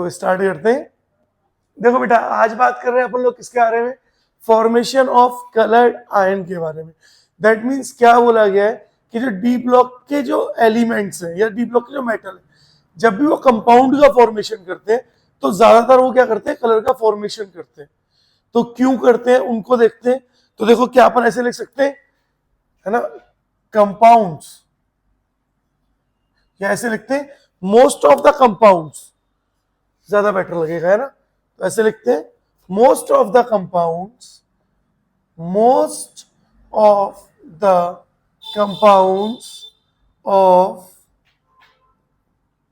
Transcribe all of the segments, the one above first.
तो स्टार्ट करते हैं। देखो बेटा, आज बात कर रहे हैं अपन लोग किसके बारे में? फॉर्मेशन ऑफ कलर्ड आयन के बारे में। दैट मीन्स क्या बोला गया है कि जो डी ब्लॉक के जो एलिमेंट्स हैं या डी ब्लॉक के जो मेटल है, जब भी वो कंपाउंड का फॉर्मेशन करते हैं तो ज्यादातर वो क्या करते हैं? कलर का फॉर्मेशन करते हैं। तो क्यों करते हैं उनको देखते हैं। तो देखो, क्या अपन ऐसे लिख सकते हैं, है ना, कंपाउंड्स, या ऐसे लिखते हैं मोस्ट ऑफ द कंपाउंड्स, ज्यादा बेटर लगेगा, है ना। तो ऐसे लिखते हैं most of the compounds, most of the compounds of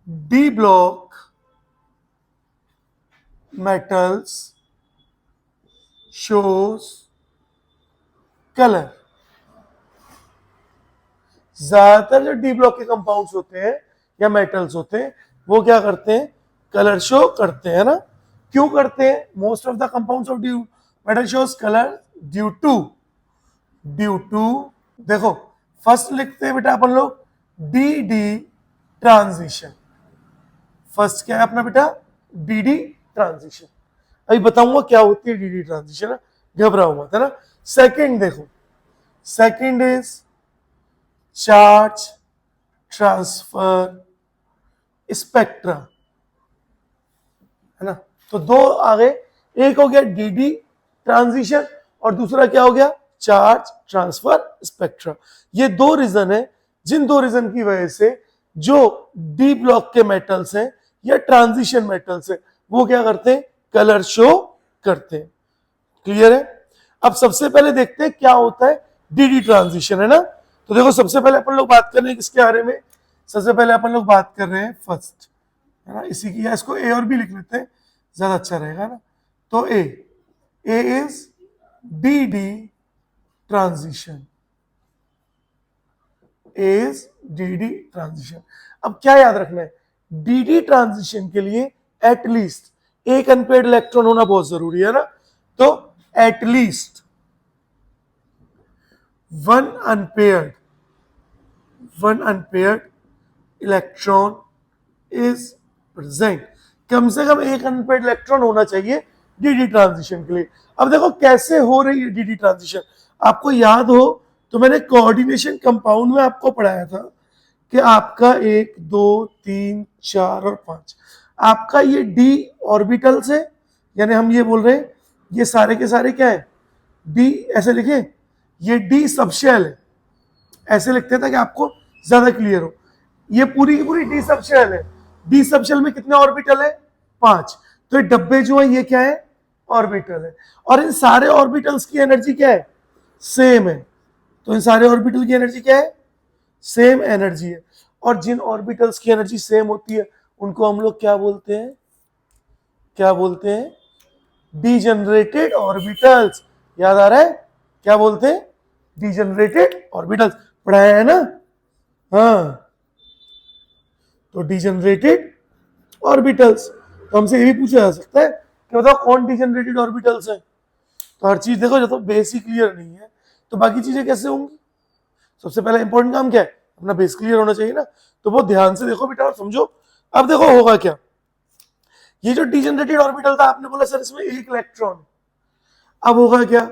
D block metals shows color। ज्यादातर जो डी ब्लॉक के कंपाउंड्स होते हैं या मेटल्स होते हैं वो क्या करते हैं? कलर शो करते हैं ना। क्यों करते हैं? Most of the compounds of d metal shows colour due to देखो, फर्स्ट लिखते हैं बेटा अपन लोग डी डी ट्रांजिशन। फर्स्ट क्या है अपना बेटा? D D transition. अभी बताऊंगा क्या होती है डीडी ट्रांजिशन, घबराओ मत, है ना। सेकंड देखो, second is charge transfer spectra, है ना। तो दो आ गए, एक हो गया डीडी ट्रांजिशन और दूसरा क्या हो गया? Charge transfer spectra. ये दो रीजन है, जिन दो रीजन की वजह से जो डी ब्लॉक के मेटल्स हैं या ट्रांजिशन मेटल्स है वो क्या करते हैं? कलर शो करते हैं। क्लियर है? अब सबसे पहले देखते हैं क्या होता है डीडी ट्रांजिशन, है ना। तो देखो, सबसे पहले अपन लोग बात कर रहे हैं किसके बारे में? सबसे पहले अपन लोग बात कर रहे हैं फर्स्ट, है ना, इसी की, या इसको ए और बी लिख लेते हैं, ज्यादा अच्छा रहेगा ना। तो A is d d transition, is d d transition. अब क्या याद रखना है? डीडी ट्रांजिशन के लिए एटलीस्ट एक अनपेयर्ड इलेक्ट्रॉन होना बहुत जरूरी है ना। तो at least one unpaired electron is present. कम से कम एक अनपेयर्ड इलेक्ट्रॉन होना चाहिए डीडी ट्रांजिशन के लिए। अब देखो कैसे हो रही है डीडी ट्रांजिशन। आपको याद हो तो मैंने कोऑर्डिनेशन कंपाउंड में आपको पढ़ाया था कि आपका 1 2 3 4 और 5 आपका ये डी ऑर्बिटल्स है, यानी हम ये बोल रहे हैं ये सारे के सारे क्या है? डी। ऐसे लिखे, ये डी सबशेल है, ऐसे लिखते थे कि आपको ज्यादा क्लियर हो। ये पूरी की पूरी डी सबशेल है। डी सबशेल में कितने ऑर्बिटल है? 5। तो ये डब्बे जो है ये क्या है? ऑर्बिटल है। और इन सारे ऑर्बिटल्स की एनर्जी क्या है? सेम है। तो इन सारे ऑर्बिटल की एनर्जी क्या है? सेम एनर्जी है। और जिन ऑर्बिटल्स की एनर्जी सेम होती है उनको हम लोग क्या बोलते हैं? क्या बोलते हैं? Degenerated orbitals. याद आ रहा है? क्या बोलते हैं? Degenerated orbitals. पढ़ाया है ना? हाँ, तो डीजनरेटेड ऑर्बिटल्स। तो हमसे ये भी पूछा जा सकता है कि बताओ कौन डीजनरेटेड ऑर्बिटल्स है। तो हर चीज देखो, जब तो बेस ही क्लियर नहीं है तो बाकी चीजें कैसे होंगी? सबसे पहला इंपॉर्टेंट काम क्या है? अपना बेस क्लियर होना चाहिए ना। तो वो ध्यान से देखो बेटा और समझो। अब देखो होगा क्या, ये जो डीजनरेटेड ऑर्बिटल था आपने बोला सर इसमें एक इलेक्ट्रॉन। अब होगा क्या,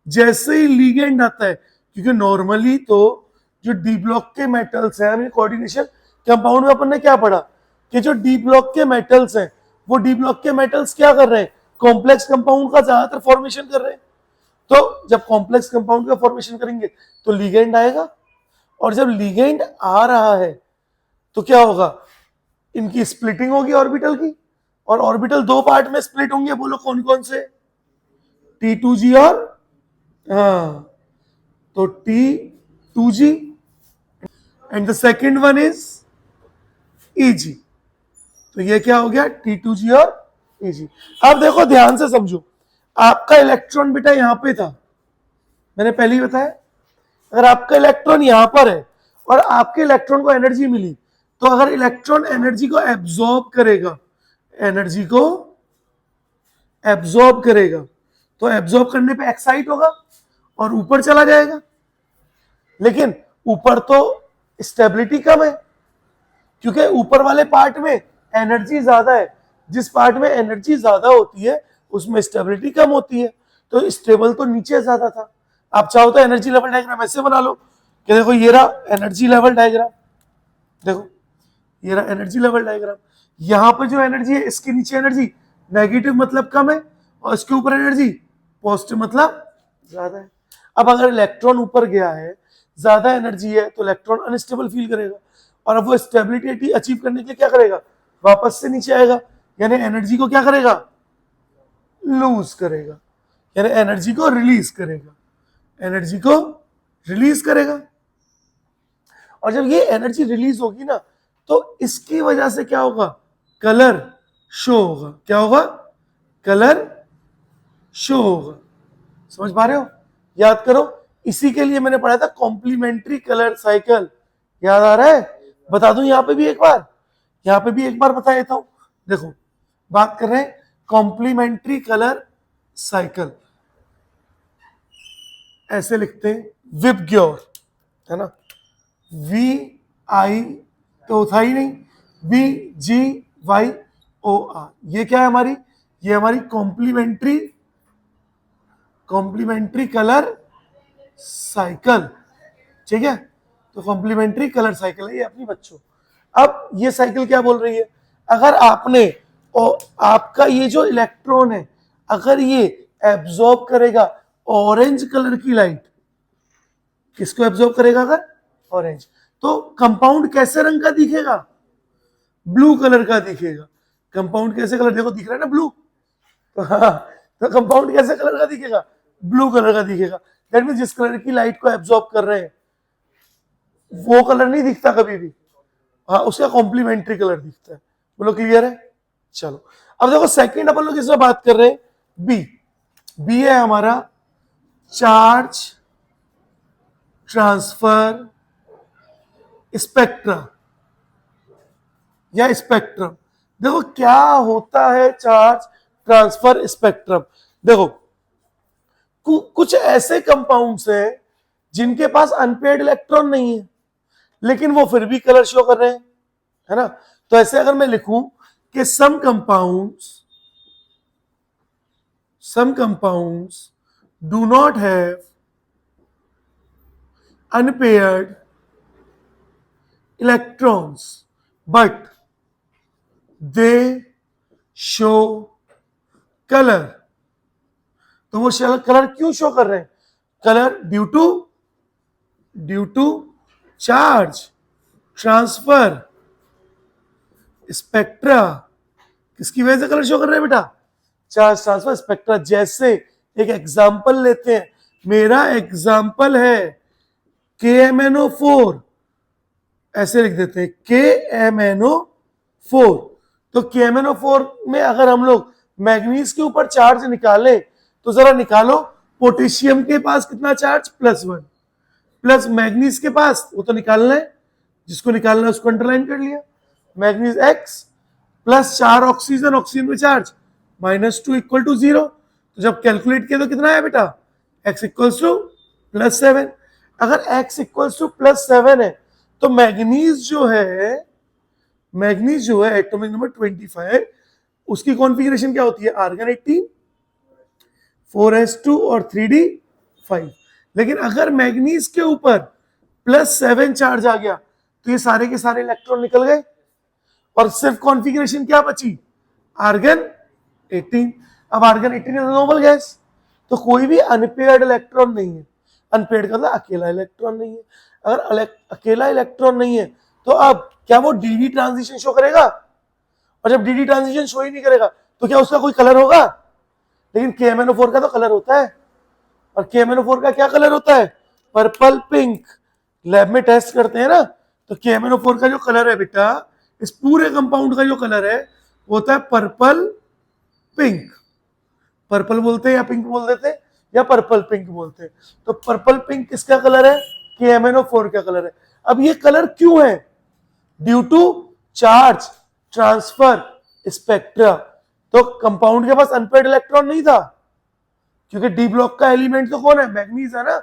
जैसे ही लिगेंड आता है, क्योंकि नॉर्मली तो जो डी ब्लॉक के मेटल्स हैं, कोऑर्डिनेशन कंपाउंड में अपन ने क्या पढ़ा कि जो डी ब्लॉक के मेटल्स हैं वो डी ब्लॉक के मेटल्स क्या कर रहे हैं? कॉम्प्लेक्स कंपाउंड का ज्यादातर फॉर्मेशन कर रहे हैं। तो जब कॉम्प्लेक्स कंपाउंड का फॉर्मेशन करेंगे तो लिगेंड आएगा, और जब लिगेंड आ रहा है तो क्या होगा? इनकी स्प्लिटिंग होगी ऑर्बिटल की, और ऑर्बिटल दो पार्ट में स्प्लिट होंगे। बोलो कौन कौन से? T2G और तो T2G and the second one is EG। तो ये क्या हो गया? T2G और EG। अब देखो ध्यान से समझो, आपका इलेक्ट्रॉन बेटा यहां पे था, मैंने पहले ही बताया। अगर आपका इलेक्ट्रॉन यहां पर है और आपके इलेक्ट्रॉन को एनर्जी मिली, तो अगर इलेक्ट्रॉन एनर्जी को एब्जॉर्ब करेगा, एनर्जी को एब्जॉर्ब करेगा, तो एब्जॉर्ब करने पे एक्साइट होगा और ऊपर चला जाएगा। लेकिन ऊपर तो स्टेबिलिटी कम है, क्योंकि ऊपर वाले पार्ट में एनर्जी ज्यादा है। जिस पार्ट में एनर्जी ज्यादा होती है उसमें स्टेबिलिटी कम होती है, तो स्टेबल तो नीचे ज्यादा था। आप चाहो तो एनर्जी लेवल डायग्राम ऐसे बना लो कि देखो ये रहा एनर्जी लेवल डायग्राम, देखो ये रहा एनर्जी लेवल डायग्राम, यहां पर जो एनर्जी है इसके नीचे एनर्जी नेगेटिव मतलब कम है और इसके ऊपर एनर्जी पॉजिटिव मतलब ज्यादा है। अब अगर इलेक्ट्रॉन ऊपर गया है, ज्यादा एनर्जी है, तो इलेक्ट्रॉन अनस्टेबल फील करेगा और अब वो स्टेबिलिटी अचीव करने के लिए क्या करेगा, वापस से नीचे आएगा, यानी एनर्जी को क्या करेगा, लूज करेगा, यानी एनर्जी को रिलीज करेगा, एनर्जी को रिलीज करेगा। और जब ये एनर्जी रिलीज होगी ना तो इसकी वजह से क्या होगा, कलर शो होगा। क्या होगा, कलर शो होगा। समझ पा रहे हो, याद करो, इसी के लिए मैंने पढ़ा था कॉम्प्लीमेंट्री कलर साइकिल, याद आ रहा है, बता दूं यहां पे भी एक बार, यहां पे भी एक बार बता देता हूं। देखो बात कर रहे हैं कॉम्प्लीमेंट्री कलर साइकिल, ऐसे लिखते हैं विबग्योर, है ना, वी आई तो था ही नहीं, V G Y O R, ये क्या है हमारी, ये हमारी कॉम्प्लीमेंट्री कलर साइकिल, ठीक है। तो कॉम्प्लीमेंट्री कलर साइकिल है ये अपनी बच्चों। अब ये साइकिल क्या बोल रही है, अगर आपने और आपका ये जो इलेक्ट्रॉन है अगर ये एब्जॉर्ब करेगा ऑरेंज कलर की लाइट, किसको एब्जॉर्ब करेगा, अगर ऑरेंज, तो कंपाउंड कैसे रंग का दिखेगा, ब्लू कलर का दिखेगा। कंपाउंड कैसे कलर, देखो दिख रहा है ना ब्लू, तो हाँ, तो कंपाउंड कैसे कलर का दिखेगा, ब्लू कलर का दिखेगा। दैट मीन जिस कलर की लाइट को एब्जॉर्ब कर रहे हैं वो कलर नहीं दिखता कभी भी, हाँ उसका कॉम्प्लीमेंट्री कलर दिखता है। बोलो क्लियर है। चलो अब देखो सेकंड अपन लोग इसमें बात कर रहे हैं बी, बी है हमारा चार्ज ट्रांसफर स्पेक्ट्रा या स्पेक्ट्रम। देखो क्या होता है चार्ज ट्रांसफर स्पेक्ट्रम, देखो कुछ ऐसे कंपाउंड्स हैं जिनके पास अनपेयर्ड इलेक्ट्रॉन नहीं है लेकिन वो फिर भी कलर शो कर रहे हैं, है ना। तो ऐसे अगर मैं लिखूं कि some compounds do not have unpaired electrons but they show color, तो वो कलर क्यों शो कर रहे हैं, colour due to charge transfer spectra, किसकी वजह से कलर शो कर रहे हैं बेटा, चार्ज ट्रांसफर स्पेक्ट्रा। जैसे एक एग्जांपल लेते हैं, मेरा एग्जांपल है KMnO4, ऐसे लिख देते हैं KMnO4। तो KMnO4 में अगर हम लोग मैग्नीज के ऊपर चार्ज निकाले तो जरा निकालो, पोटेशियम के पास कितना चार्ज, +1, प्लस मैग्नीज के पास, वो तो निकालना है, जिसको निकालना है उसको अंडरलाइन कर लिया, manganese X plus 4 oxygen, oxygen में चार्ज -2 इक्वल टू 0। तो जब कैलकुलेट किया तो कितना है बेटा, X इक्वल्स टू +7। अगर X इक्वल्स टू +7 है तो मैग्नीज जो है एटॉमिक नंबर 25, उसकी कॉन्फ़िगरेशन क्या होती है, आर्गन 18, 4s2 और 3d5। लेकिन अगर मैग्नीज के ऊपर +7 चार्ज आ गया तो ये सारे के सारे इलेक्ट्रॉन निकल गए और सिर्फ कॉन्फ़िगरेशन क्या बची, आर्गन 18। अब आर्गन 18 इज नोबल गैस, तो कोई भी अनपेयर्ड इलेक्ट्रॉन नहीं है, अनपेयर्ड का मतलब अकेला इलेक्ट्रॉन नहीं है। अगर अकेला इलेक्ट्रॉन नहीं है तो अब क्या वो डी ट्रांजिशन शो करेगा, और जब डी ट्रांजिशन शो ही नहीं करेगा तो क्या उसका कोई कलर होगा, लेकिन KMnO4 का तो कलर होता है। और KMnO4 का क्या कलर होता है, पर्पल पिंक। लैब में टेस्ट करते हैं ना, तो KMnO4 का जो कलर है बेटा, इस पूरे कंपाउंड का जो कलर है वो होता है पर्पल पिंक। पर्पल बोलते हैं या पिंक बोल देते हैं या पर्पल पिंक बोलते हैं। तो पर्पल पिंक किसका कलर है, KMnO4 का कलर है। अब ये कलर क्यों है, due to charge transfer spectra. तो कंपाउंड के पास अनपेयर्ड इलेक्ट्रॉन नहीं था, क्योंकि डी ब्लॉक का एलिमेंट तो कौन है, मैग्नीज है ना,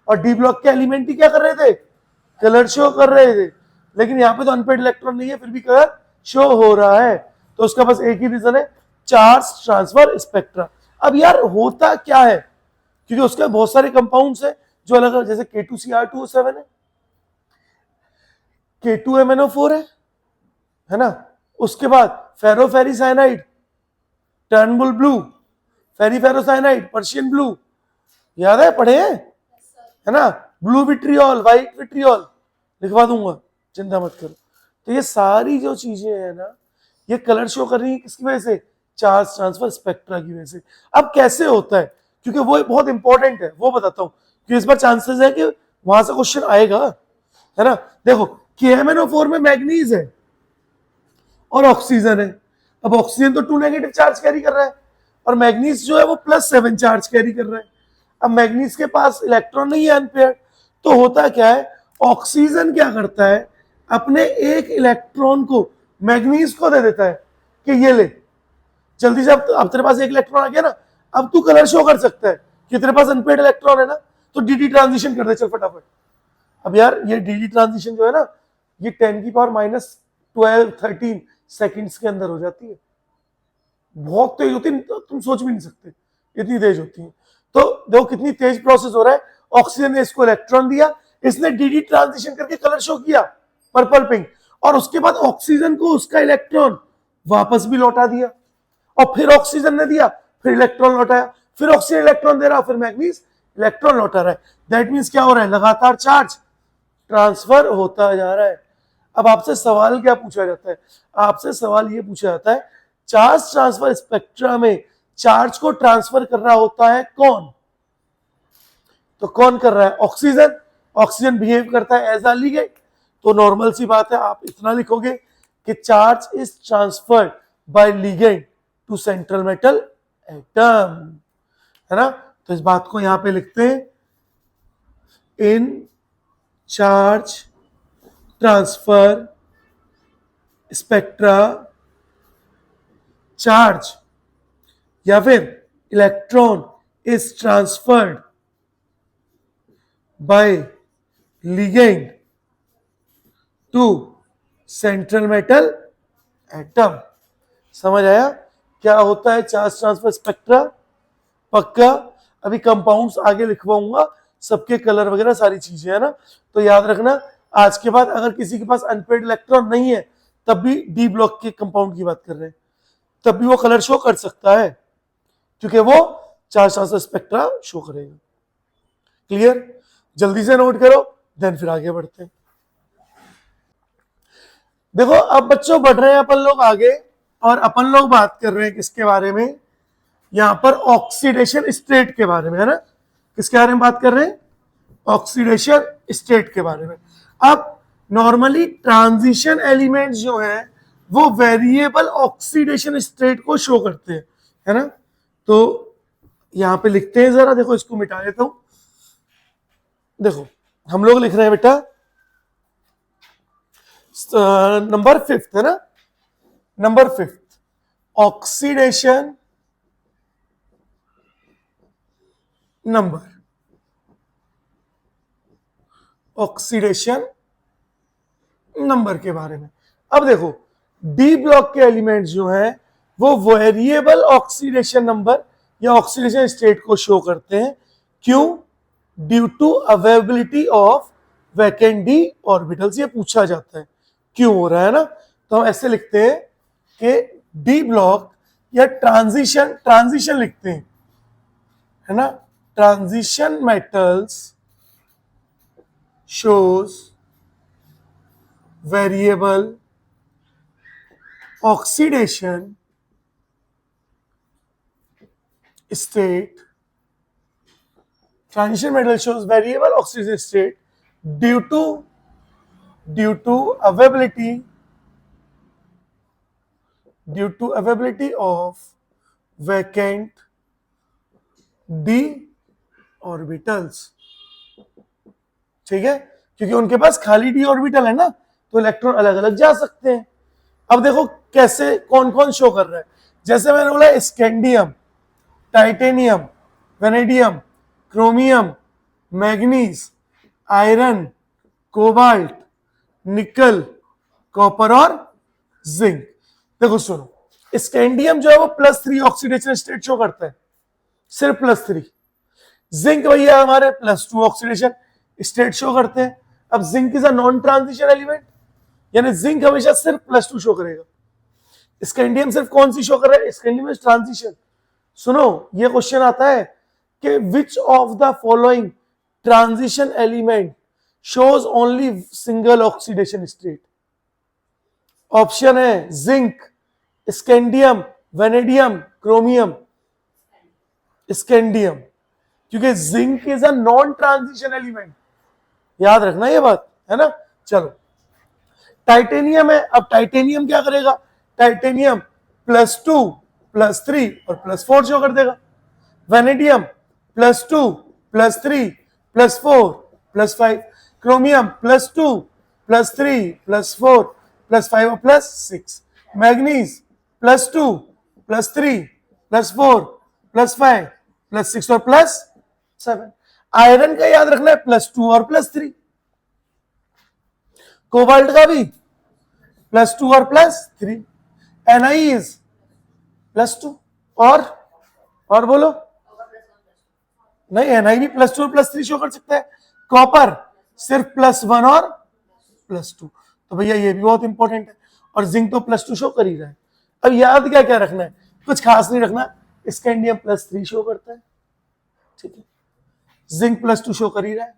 और डी ब्लॉक के एलिमेंट ही क्या कर रहे थे, कलर शो कर रहे थे। लेकिन यहाँ पे तो अनपेयर्ड इलेक्ट्रॉन नहीं है फिर भी कलर शो हो रहा है। तो उसका बस एक ही रीजन है, चार्ज ट्रांसफर स्पेक्ट्रा। अब यार होता क्या है, क्योंकि उसके बहुत सारे कंपाउंड्स है जो अलग अलग, जैसे K2Cr2O7 है, K2MnO4 है ना, उसके बाद फेरोफेरिसाइनाइड, टर्नबुल ब्लू, फेरीफेरोसाइनाइड, पर्शियन ब्लू, याद है, पढ़े हैं, है ना, ब्लू विट्रियोल, व्हाइट विट्रियोल, लिखवा दूंगा, चिंता मत करो। तो ये सारी जो चीजें हैं ना, ये कलर शो कर रही है किसकी वजह से, चार्ज ट्रांसफर स्पेक्ट्रा की वजह से। अब कैसे होता है, क्योंकि वो बहुत इंपॉर्टेंट है, वो बताता हूं कि इस बार चांसेस है कि वहां से क्वेश्चन आएगा, है ना। देखो KMnO4 में मैग्नीज है और ऑक्सीजन है। अब ऑक्सीजन तो 2 नेगेटिव चार्ज कैरी कर रहा है और मैग्नीज जो है वो +7 चार्ज कैरी कर रहा है। अब मैग्नीज के पास इलेक्ट्रॉन नहीं है अनपेयर्ड, तो होता क्या है, ऑक्सीजन क्या करता है, अपने एक इलेक्ट्रॉन को मैग्नीज को दे देता है कि ये ले, जल्दी से, अब तेरे पास एक इलेक्ट्रॉन आ गया ना, अब तू कलर शो कर सकता है कि तेरे पास अनपेयर्ड इलेक्ट्रॉन है ना, तो डी ट्रांजिशन कर दे चल फटाफट। अब यार ये डी ट्रांजिशन जो है ना, ये 10⁻12 13 सेकंड्स के अंदर हो जाती है, बहुत तेज होती है, तुम सोच भी नहीं सकते इतनी तेज होती है। तो देखो कितनी तेज प्रोसेस हो रहा है, ऑक्सीजन ने इसको इलेक्ट्रॉन दिया, इसने डी ट्रांजिशन करके कलर शो किया पर्पल पिंक, और उसके बाद ऑक्सीजन को उसका इलेक्ट्रॉन वापस भी लौटा दिया, और फिर ऑक्सीजन ने दिया, फिर इलेक्ट्रॉन लौटाया, फिर ऑक्सीजन इलेक्ट्रॉन दे रहा, फिर मैग्नीज इलेक्ट्रॉन लौटा रहा है। दैट मीन्स क्या हो रहा है, लगातार चार्ज ट्रांसफर होता जा रहा है। अब आपसे सवाल क्या पूछा जाता है, आपसे सवाल ये पूछा जाता है, चार्ज ट्रांसफर स्पेक्ट्रा में चार्ज को ट्रांसफर कर रहा होता है कौन, तो कौन कर रहा है, ऑक्सीजन। ऑक्सीजन बिहेव करता है एज अ लिगेंड, तो नॉर्मल सी बात है, आप इतना लिखोगे कि charge is transferred by ligand to central metal atom, है ना। तो इस बात को यहां पे लिखते हैं, in charge transfer spectra charge या फिर electron is transferred by ligand to central metal atom. समझ आया क्या होता है चार्ज ट्रांसफर स्पेक्ट्रा, पक्का। अभी कंपाउंड्स आगे लिखवाऊंगा, सबके कलर वगैरह सारी चीजें, है ना। तो याद रखना, आज के बाद अगर किसी के पास अनपेयर्ड इलेक्ट्रॉन नहीं है, तब भी डी ब्लॉक के कंपाउंड की बात कर रहे हैं, तब भी वो कलर शो कर सकता है, क्योंकि वो चार्ज ट्रांसफर स्पेक्ट्रा शो करेगा। क्लियर, जल्दी से नोट करो, देन फिर आगे बढ़ते हैं। देखो अब बच्चों बढ़ रहे हैं अपन लोग आगे, और अपन लोग बात कर रहे हैं किसके बारे में, यहां पर ऑक्सीडेशन स्टेट के बारे में, है ना। किसके बारे में बात कर रहे हैं, ऑक्सीडेशन स्टेट के बारे में। अब नॉर्मली ट्रांजिशन एलिमेंट्स जो हैं वो वेरिएबल ऑक्सीडेशन स्टेट को शो करते हैं, है ना। तो यहां पे लिखते हैं जरा, देखो इसको मिटा देता हूं। देखो हम लोग लिख रहे हैं बेटा नंबर 5, है ना, number 5, oxidation number, oxidation number के बारे में। अब देखो डी ब्लॉक के एलिमेंट्स जो हैं वो वेरिएबल ऑक्सीडेशन नंबर या ऑक्सीडेशन स्टेट को शो करते हैं, क्यों, due to availability of vacant d orbitals. ये पूछा जाता है क्यों हो रहा है ना, तो हम ऐसे लिखते हैं कि डी ब्लॉक या ट्रांजिशन लिखते हैं, है ना, transition metals shows variable oxidation state, transition metal shows variable oxidation state due to availability of vacant d orbitals, ठीक है, क्योंकि उनके पास खाली डी ऑर्बिटल है ना, तो इलेक्ट्रॉन अलग अलग जा सकते हैं। अब देखो कैसे कौन कौन शो कर रहा है, जैसे मैंने बोला scandium, titanium, vanadium, chromium, manganese, iron, cobalt, निकल, कॉपर और जिंक। देखो सुनो, स्कैंडियम जो है वो +3 ऑक्सीडेशन स्टेट शो करता है, सिर्फ +3। जिंक भैया हमारे +2 ऑक्सीडेशन स्टेट शो करते हैं। अब zinc is a non transition element, यानी जिंक हमेशा सिर्फ +2 शो करेगा। स्कैंडियम सिर्फ कौन सी शो कर रहा है? Scandium is transition. सुनो, ये क्वेश्चन आता है कि which of the following transition element shows only single oxidation state? Option है zinc, scandium, vanadium, chromium. Scandium, क्योंकि zinc is a non transition element, याद रखना ये बात, है ना। चलो, टाइटेनियम है। अब टाइटेनियम क्या करेगा? टाइटेनियम +2, +3 और +4 शो कर देगा। वेनेडियम +2, +3, +4, +5। क्रोमियम +2, +3, +4, +5 और +6। मैग्नीज +2, +3, +4, +5, +6 और +7। आयरन का याद रखना है +2 और +3। कोबाल्ट का भी +2 और +3। एनआई इज +2 और बोलो, नहीं एनआई भी +2 और +3 शो कर सकता है। कॉपर सिर्फ +1 और +2, तो भैया ये भी बहुत इंपॉर्टेंट है। और जिंक तो +2 शो कर ही रहा है। अब याद क्या क्या रखना है? कुछ खास नहीं रखना। स्कैंडियम +3 शो करता है, ठीक है। जिंक +2 शो कर ही रहा है।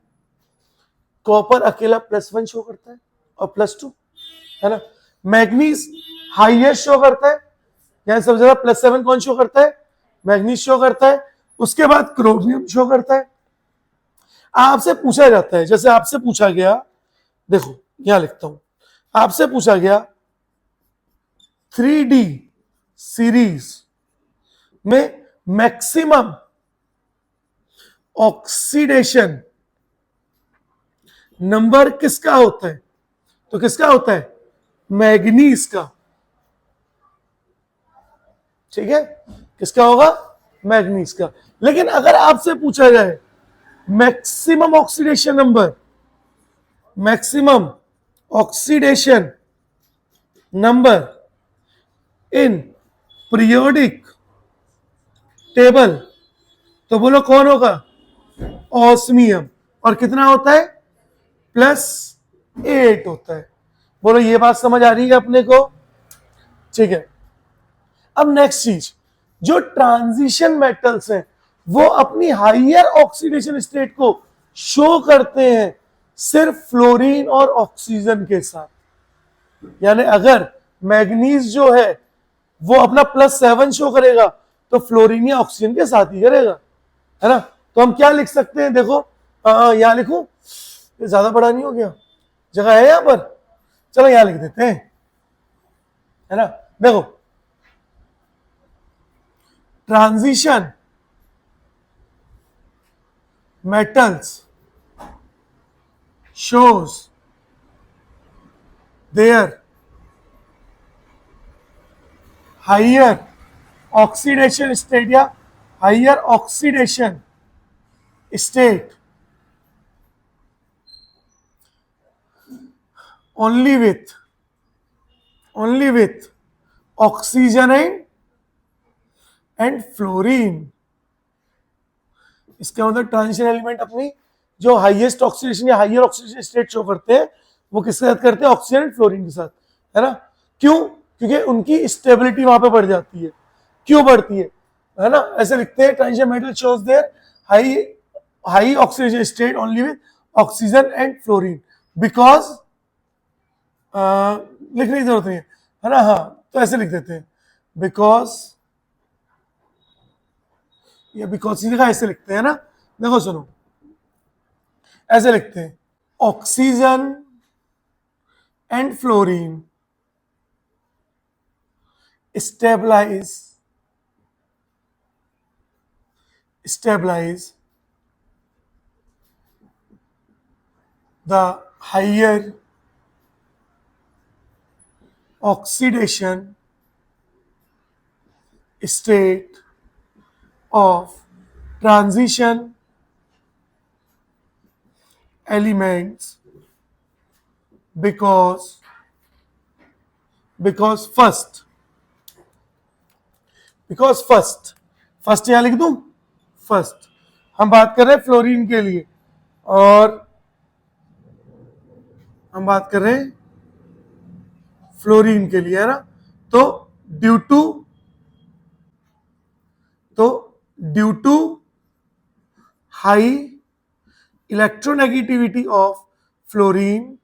कॉपर अकेला +1 शो करता है और +2, है ना। मैग्नीज हाईएस्ट शो करता है, यानी सबसे ज्यादा +7 कौन शो करता है? मैग्नीज शो करता है। उसके बाद क्रोमियम शो करता है। आपसे पूछा जाता है, जैसे आपसे पूछा गया, देखो यहां लिखता हूं, आपसे पूछा गया 3D सीरीज में मैक्सिमम ऑक्सीडेशन नंबर किसका होता है? तो किसका होता है? मैग्नीज का, ठीक है। किसका होगा? मैग्नीज का। लेकिन अगर आपसे पूछा जाए maximum oxidation number, maximum oxidation number in periodic table, तो बोलो कौन होगा? ऑस्मियम। और कितना होता है? +8 होता है। बोलो ये बात समझ आ रही है अपने को? ठीक है। अब नेक्स्ट चीज, जो ट्रांजिशन मेटल्स हैं वो अपनी हाइयर ऑक्सीडेशन स्टेट को शो करते हैं सिर्फ फ्लोरीन और ऑक्सीजन के साथ। यानी अगर मैग्नीज जो है वो अपना +7 शो करेगा तो फ्लोरीन या ऑक्सीजन के साथ ही करेगा, है ना। तो हम क्या लिख सकते हैं? देखो यहां लिखूं, ये ज्यादा बड़ा नहीं हो गया? जगह है यहां पर? चलो यहां लिख देते हैं, है ना। देखो, transition metals shows their higher oxidation state या higher oxidation state only with oxygen and fluorine. इसका मतलब ट्रांजिशन एलिमेंट अपनी जो हाईएस्ट ऑक्सीडेशन या हाइयर ऑक्सीडेशन स्टेट शो करते हैं वो किसके साथ करते हैं? ऑक्सीजन एंड फ्लोरीन के साथ, है ना। क्यों? क्योंकि उनकी स्टेबिलिटी वहां पे बढ़ जाती है। क्यों बढ़ती है ना। ऐसे लिखते हैं, transition metal shows their high oxidation state only with oxygen and fluorine because, लिखने की जरूरत नहीं है ना। हाँ, तो ऐसे लिख देते हैं, बिकॉज, या बिकॉज लिखा ऐसे लिखते हैं ना। देखो सुनो, ऐसे लिखते हैं, oxygen and fluorine stabilize the higher oxidation state of transition elements because first because first, first यहां लिख दूं, फर्स्ट हम बात कर रहे हैं फ्लोरीन के लिए, और हम बात कर रहे हैं फ्लोरीन के लिए, है ना। तो due to high electronegativity of fluorine,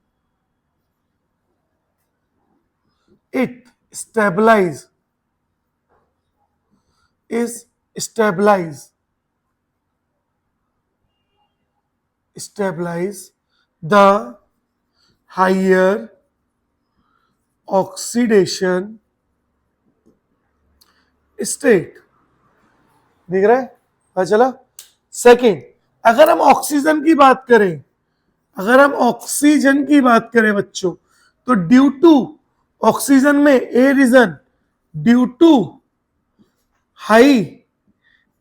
it stabilize the higher oxidation state। दिख रहा है, पता चला। सेकेंड, अगर हम ऑक्सीजन की बात करें, बच्चों, तो ड्यू टू ऑक्सीजन में a reason, due to high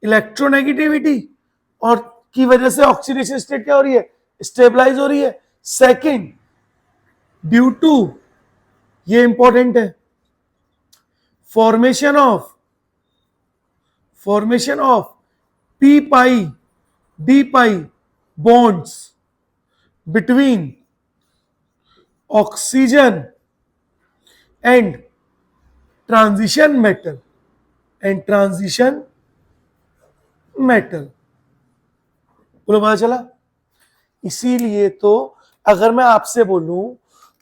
electronegativity, और की वजह से ऑक्सीडेशन स्टेट क्या हो रही है, स्टेबलाइज हो रही है। सेकेंड, ड्यू टू, ये इंपॉर्टेंट है, formation of P pi D pi bonds between oxygen and transition metal, बोलो पता चला। इसीलिए तो अगर मैं आपसे बोलूं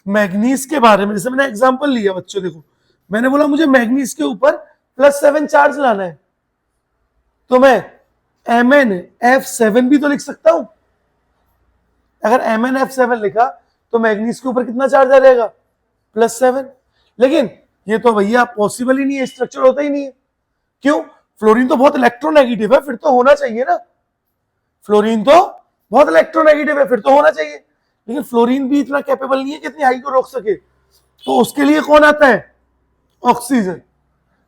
मैग्नीज के बारे में, जैसे मैंने एग्जांपल लिया बच्चों, देखो मैंने बोला मुझे मैग्नीज के ऊपर +7 चार्ज लाना है, तो मैं MnF7 भी तो लिख सकता हूं। अगर MnF7 लिखा तो मैग्नीज के ऊपर कितना चार्ज आ जाएगा, +7। लेकिन ये तो भैया पॉसिबल ही नहीं है, स्ट्रक्चर होता ही नहीं है। क्यों? फ्लोरीन तो बहुत इलेक्ट्रोनेगेटिव है, फिर तो होना चाहिए ना, फ्लोरीन तो बहुत इलेक्ट्रोनेगेटिव है, फिर तो होना चाहिए। लेकिन फ्लोरीन भी इतना कैपेबल नहीं है कि इतनी हाई को रोक सके, तो उसके लिए कौन आता है, ऑक्सीजन।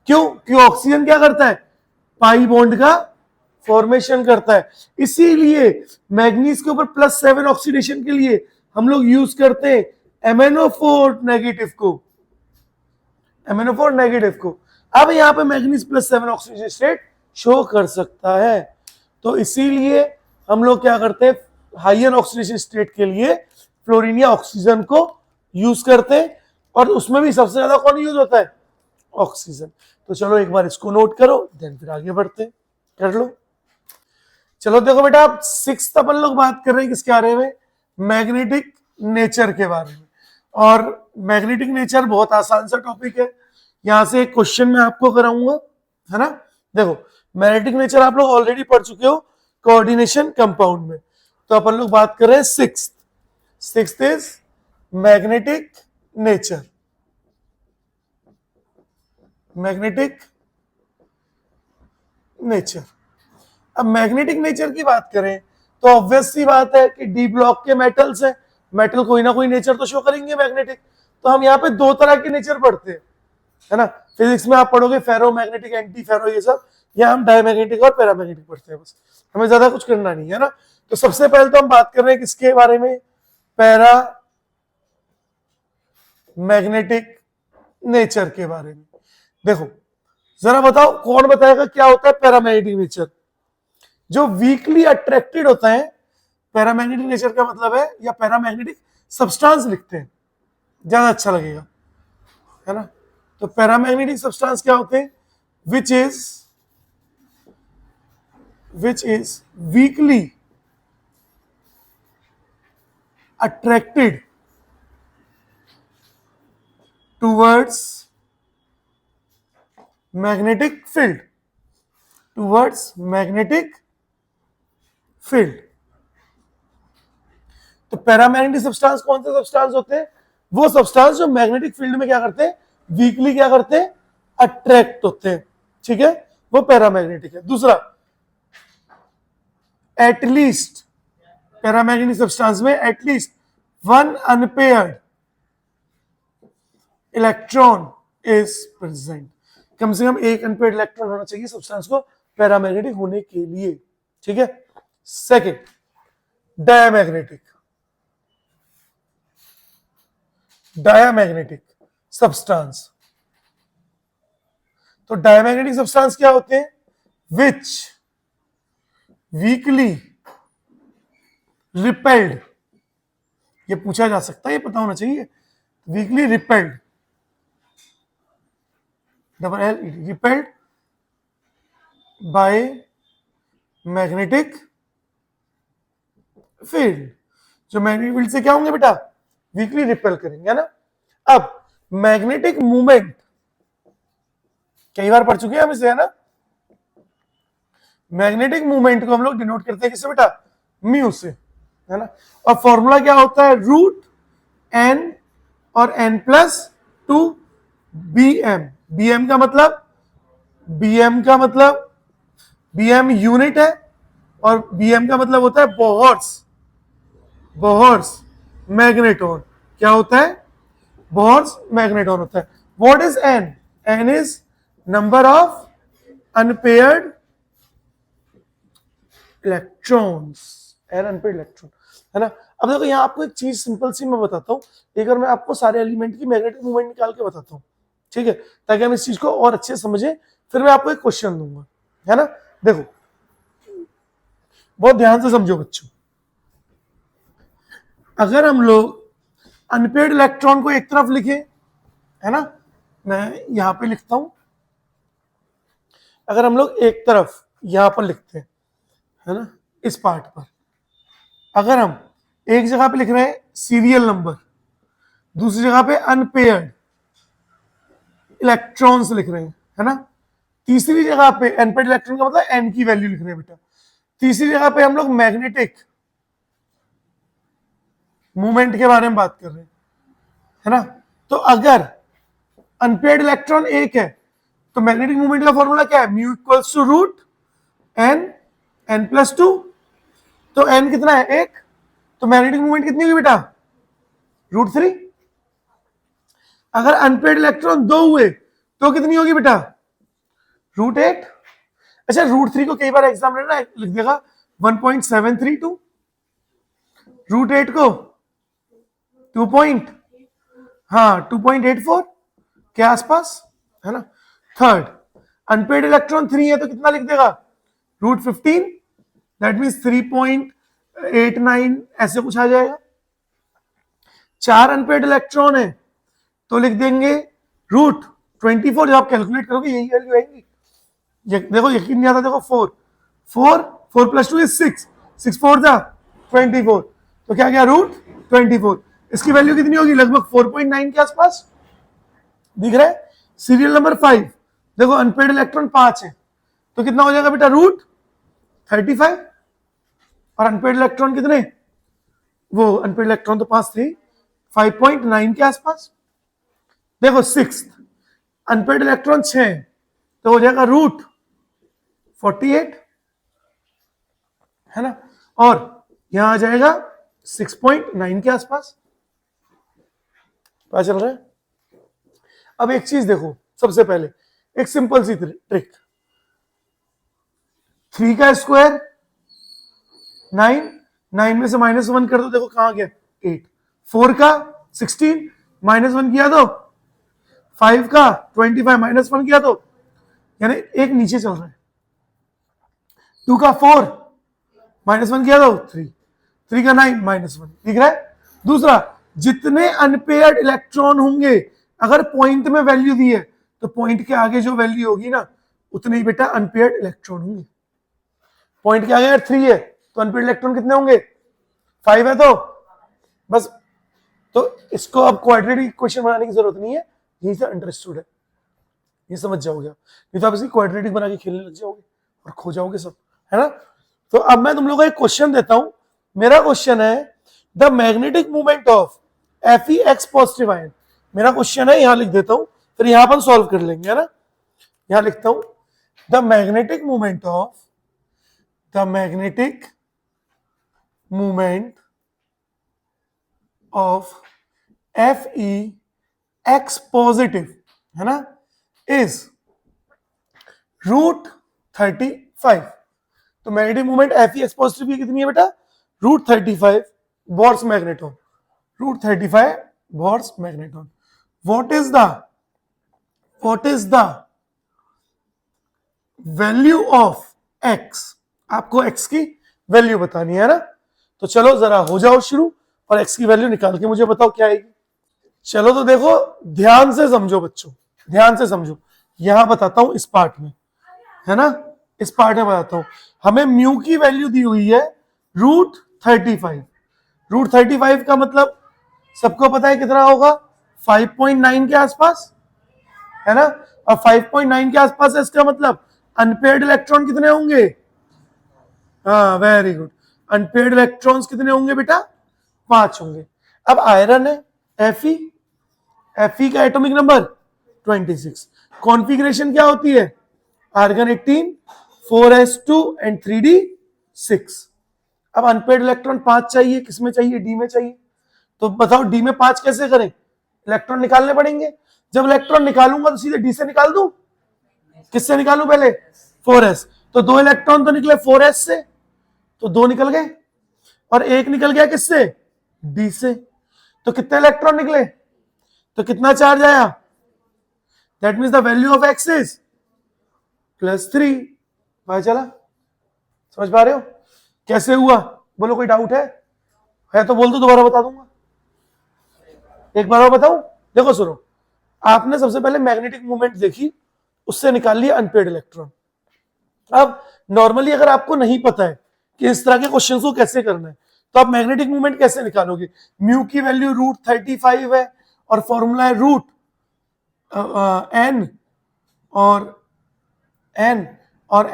क्यों ऑक्सीजन क्या करता है, पाई बॉन्ड का फॉर्मेशन करता है। इसीलिए मैग्नीज के ऊपर +7 ऑक्सीडेशन के लिए हम लोग यूज करते हैं MnO4 नेगेटिव को। अब यहां पे मैग्नीज +7 ऑक्सीजन स्टेट शो कर सकता है, तो इसीलिए हम लोग क्या करते हैं, हाइयर ऑक्सीडेशन स्टेट के लिए फ्लोरीन या ऑक्सीजन को यूज करते हैं, और उसमें भी सबसे ज्यादा कौन यूज होता है, ऑक्सीजन। तो चलो एक बार इसको नोट करो, देन फिर आगे बढ़ते हैं, कर लो। चलो देखो बेटा, आप 6th अपन लोग बात कर रहे हैं किसके बारे में, मैग्नेटिक नेचर के बारे में। और मैग्नेटिक नेचर बहुत आसान सा टॉपिक है, यहां से एक क्वेश्चन मैं आपको कराऊंगा, है ना। देखो मैग्नेटिक नेचर आप लोग ऑलरेडी पढ़ चुके हो कोऑर्डिनेशन कंपाउंड में, तो अपन लोग बात कर रहे हैं 6th इज मैग्नेटिक नेचर। अब मैग्नेटिक नेचर की बात करें तो ऑब्वियस सी बात है कि डी ब्लॉक के मेटल्स हैं, मेटल कोई ना कोई नेचर तो शो करेंगे मैग्नेटिक। तो हम यहाँ पे 2 तरह के नेचर पढ़ते हैं, है ना। फिजिक्स में आप पढ़ोगे फेरो मैग्नेटिक, एंटी फेरो, ये सब। यहाँ हम डायमैग्नेटिक और पैरामैग्नेटिक पढ़ते हैं, बस हमें ज्यादा कुछ करना नहीं है ना। तो सबसे पहले तो हम बात कर रहे हैं किसके बारे में, पैरा मैग्नेटिक नेचर के बारे में। देखो जरा बताओ, कौन बताएगा क्या होता है पैरामैग्नेटिक नेचर। जो वीकली अट्रैक्टेड होता है, पैरामैग्नेटिक नेचर का मतलब है, या पैरामैग्नेटिक सब्सटेंस लिखते हैं, ज्यादा अच्छा लगेगा, है ना। तो पैरामैग्नेटिक सब्सटेंस क्या होते हैं, which is weekly attracted towards magnetic field, तो पैरामैग्नेटिक सब्सटेंस कौन से सब्सटेंस होते हैं, वो सब्सटेंस जो मैग्नेटिक फील्ड में क्या करते हैं, वीकली क्या करते हैं, अट्रैक्ट होते हैं, ठीक है, वो पैरामैग्नेटिक है। दूसरा, एटलीस्ट पैरामैग्नेटिक सब्सटेंस में at least 1 unpaired electron is present, कम से कम 1 अनपेयर्ड इलेक्ट्रॉन होना चाहिए सब्सटेंस को पैरामैग्नेटिक होने के लिए, ठीक है। सेकेंड, डायामैग्नेटिक सब्सटेंस, तो डायमैग्नेटिक सब्सटेंस क्या होते हैं? विच वीकली रिपेल्ड, ये पूछा जा सकता है, ये पता होना चाहिए। Weekly repelled, double L repelled by magnetic field. जो मैग्नेटिक फील्ड से क्या होंगे बेटा? वीकली रिपेल करेंगे, है ना। अब मैग्नेटिक मूवमेंट कई बार पढ़ चुके हैं हम इसे, है ना। मैग्नेटिक मूवमेंट को हम लोग डिनोट करते हैं किससे बेटा? म्यू से, है ना। और फॉर्मूला क्या होता है? रूट एन और n plus two B M. B M का मतलब, बी एम यूनिट है, और बी एम का मतलब होता है बोहर्स मैग्नेटॉन। क्या होता है? बोहर्स मैग्नेटॉन होता है। What is n? N is number of unpaired electrons, n unpaired electron, है ना। अब देखो यहाँ आपको एक चीज सिंपल सी मैं बताता हूँ, एक बार मैं आपको सारे एलिमेंट की मैग्नेटिक मूवमेंट निकाल के बताता हूँ, ठीक है, ताकि हम इस चीज को और अच्छे से समझें। फिर मैं आपको एक क्वेश्चन दूंगा, है ना। देखो बहुत ध्यान से समझो बच्चों, अगर हम लोग अनपेयर्ड इलेक्ट्रॉन को एक तरफ लिखें, है ना, मैं यहां पे लिखता हूं, अगर हम लोग एक तरफ यहां पर लिखते हैं, है ना, इस पार्ट पर, अगर हम एक जगह पे लिख रहे हैं सीरियल नंबर, दूसरी जगह पे अनपेयर्ड इलेक्ट्रॉन्स लिख रहे हैं, है ना, तीसरी जगह पे अनपेयर्ड इलेक्ट्रॉन का मतलब एन की वैल्यू लिख रहे हैं बेटा, तीसरी जगह पे हम लोग मैग्नेटिक मूवमेंट के बारे में बात कर रहे हैं, है ना। तो अगर अनपेयर्ड इलेक्ट्रॉन एक है तो मैग्नेटिक मूवमेंट का फॉर्मूला क्या है? Mu equals to root n, n plus two, तो एन कितना है? एक, तो मैग्नेटिक मूवमेंट कितनी होगी बेटा? Root three. अगर अनपेयर्ड इलेक्ट्रॉन दो हुए तो कितनी होगी बेटा? Root eight. अच्छा, रूट थ्री को कई बार एग्जाम में ना लिख देगा 1.732, रूट एट को 2.84 के आसपास, है ना। थर्ड, अनपेयर्ड इलेक्ट्रॉन 3 है तो कितना लिख देगा? रूट 15, दैट मीन्स 3.89 ऐसे कुछ आ जाएगा। 4 अनपेयर्ड इलेक्ट्रॉन है तो लिख देंगे रूट 24। जब आप कैलकुलेट करोगे यही वैल्यू आएगी। देखो यकीन नहीं आता, देखो 4 प्लस 2 इज 6, 6 4 जा 24, तो क्या गया? रूट 24। इसकी वैल्यू कितनी होगी? लगभग 4.9 के आसपास दिख रहा है। सीरियल नंबर 5, देखो अनपेयर्ड इलेक्ट्रॉन 5 है तो कितना हो जाएगा बेटा? रूट 35। और अनपेयर्ड इलेक्ट्रॉन कितने? वो अनपेयर्ड इलेक्ट्रॉन तो 5 थे, 5.9 के आसपास। देखो 6 अनपेयर्ड इलेक्ट्रॉन 6 तो हो जाएगा रूट 48, है ना। और यहां आ जाएगा 6.9 के आसपास। पता चल रहा है। अब एक चीज देखो, सबसे पहले एक सिंपल सी ट्रिक, 3 का स्क्वायर 9, 9 में से -1 कर दो, देखो कहां गया? 8। 4 का 16 -1 किया तो 5 का 25 -1 किया तो, यानी एक नीचे चल रहा है। 2 का 4 -1 किया तो 3, 3 का 9 -1, दिख रहा है। दूसरा, जितने अनपेयर्ड इलेक्ट्रॉन होंगे, अगर पॉइंट में वैल्यू दी है तो पॉइंट के आगे जो वैल्यू होगी ना, उतने ही बेटा अनपेयर्ड इलेक्ट्रॉन होंगे। पॉइंट के आगे अगर 3 है तो अनपेयर्ड इलेक्ट्रॉन कितने होंगे? 5 है तो बस। तो इसको अब क्वाड्रेटिक इक्वेशन बनाने की जरूरत नहीं है, यही से अंडरस्टूड है, ये समझ जाओगे आप। नहीं तो आप इसी क्वाड्रेटिक बना के खेलने लग जाओगे और खो जाओगे सब, है ना। तो अब मैं तुम लोगों को एक क्वेश्चन देता हूं। मेरा क्वेश्चन है the magnetic movement of Fe(x) positive ion. मेरा क्वेश्चन है, यहां लिख देता हूं, फिर यहां अपन सॉल्व कर लेंगे, है ना। यहां लिखता हूं the magnetic movement of Fe(x) positive, है ना, इज रूट 35। तो मैग्नेटिक मूवमेंट Fe(x) पॉजिटिव की कितनी है बेटा? Root 35 Bohr's magneton, root 35 Bohr's magneton. What is the value of x, आपको एक्स की वैल्यू बतानी है ना। तो चलो जरा हो जाओ शुरू और एक्स की वैल्यू निकाल के मुझे बताओ क्या आएगी। चलो तो देखो, ध्यान से समझो बच्चों, ध्यान से समझो। यहां बताता हूं इस पार्ट में, है ना, इस पार्ट में बताता हूं। हमें म्यू की वैल्यू दी हुई है √35। √35 का मतलब सबको पता है कितना होगा, 5.9 के आसपास, है ना। और 5.9 के आसपास है, इसका मतलब अनपेयर्ड इलेक्ट्रॉन कितने होंगे। हाँ वेरी गुड, अनपेयर्ड इलेक्ट्रॉन्स कितने होंगे बेटा, 5 होंगे। अब आयरन है Fe का एटॉमिक नंबर 26। कॉन्फ़िगरेशन क्या होती है, आर्गन 18, 4s2 एंड 3d6। अब अनपेयर्ड इलेक्ट्रॉन 5 चाहिए, किसमें चाहिए, डी में चाहिए। तो बताओ डी में 5 कैसे करें, इलेक्ट्रॉन निकालने पड़ेंगे। जब इलेक्ट्रॉन निकालूंगा तो सीधे डी से निकाल दूं, किससे निकालूं पहले, 4s। तो 2 इलेक्ट्रॉन तो निकले 4s से, तो 2 निकल गए, और 1 निकल गया किससे, डी से। तो कितने इलेक्ट्रॉन निकले, तो कितना चार्ज आया, that means the value of x is +3। पता चला, समझ पा रहे हो कैसे हुआ, बोलो कोई डाउट है तो बोल दो, दोबारा बता दूंगा। एक बार और बताऊं, देखो सुनो, आपने सबसे पहले मैग्नेटिक मूवमेंट देखी, उससे निकाल लिया अनपेयर्ड इलेक्ट्रॉन। अब नॉर्मली अगर आपको नहीं पता है कि इस तरह के क्वेश्चंस को कैसे करना है, तो आप मैग्नेटिक मूवमेंट कैसे निकालोगे। म्यू की वैल्यू √35 है और फॉर्मूला है n और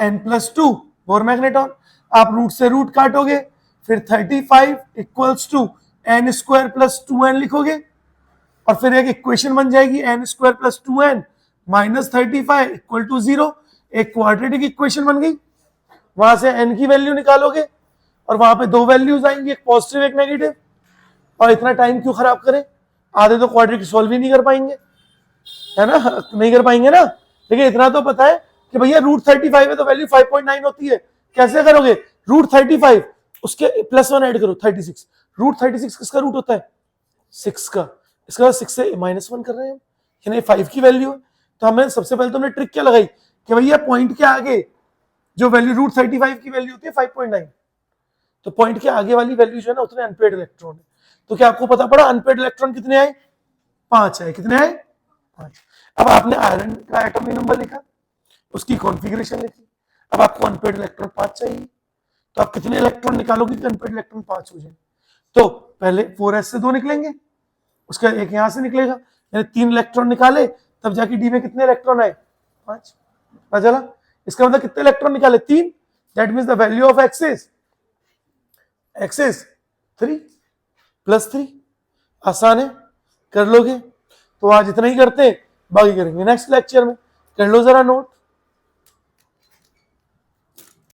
n+2 मोर मैग्नेटॉन। आप रूट से रूट काटोगे, फिर 35 इक्वल्स टू n² + 2n लिखोगे, और फिर एक इक्वेशन बन जाएगी n² + 2n -35 इक्वल टू 0। एक क्वाड्रेटिक इक्वेशन बन गई। वहां से n की वैल्यू निकालोगे और वहां पे 2 वैल्यूज आएंगी, एक पॉजिटिव एक नेगेटिव। और इतना टाइम क्यों खराब करें, आधे तो क्वाड्रेटिक सॉल्व ही नहीं कर पाएंगे, है ना, नहीं कर पाएंगे ना। लेकिन इतना तो पता है कि भैया √35 है तो वैल्यू 5.9 होती है। कैसे करोगे, √35 उसके +1 ऐड करो 36। √36 किसका रूट होता है, 6 का। इसका 6 से -1 कर रहे हैं हम, यानी 5 की वैल्यू है। तो हमें सबसे पहले तो हमने ट्रिक क्या लगाई कि भैया पॉइंट के आगे जो वैल्यू √35 की वैल्यू होती है 5.9, तो पॉइंट के आगे वाली वैल्यू जो है ना उतने अनपेयर्ड इलेक्ट्रॉन है। तो क्या आपको पता पड़ा, अनपेयर्ड इलेक्ट्रॉन कितने आए, 5 आए। कितने आए, 5। अब आपने आयरन का एटॉमिक नंबर लिखा, उसकी कॉन्फ़िगरेशन लिखी। अब आपको अनपेयर्ड इलेक्ट्रॉन 5 चाहिए, तो आप कितने इलेक्ट्रॉन निकालोगे कि अनपेयर्ड इलेक्ट्रॉन 5 हो जाए। तो पहले 4s से 2 निकलेंगे, उसका एक यहां से निकलेगा, यानी 3 इलेक्ट्रॉन निकाले, तब जाके डी में कितने इलेक्ट्रॉन आए, 5। पता चला, इसका मतलब कितने इलेक्ट्रॉन निकाले, 3। That means the value of x is 3 +3। आसान है, कर लोगे। तो आज इतना ही करते हैं, बाकी करेंगे नेक्स्ट लेक्चर में। कर लो जरा नोट।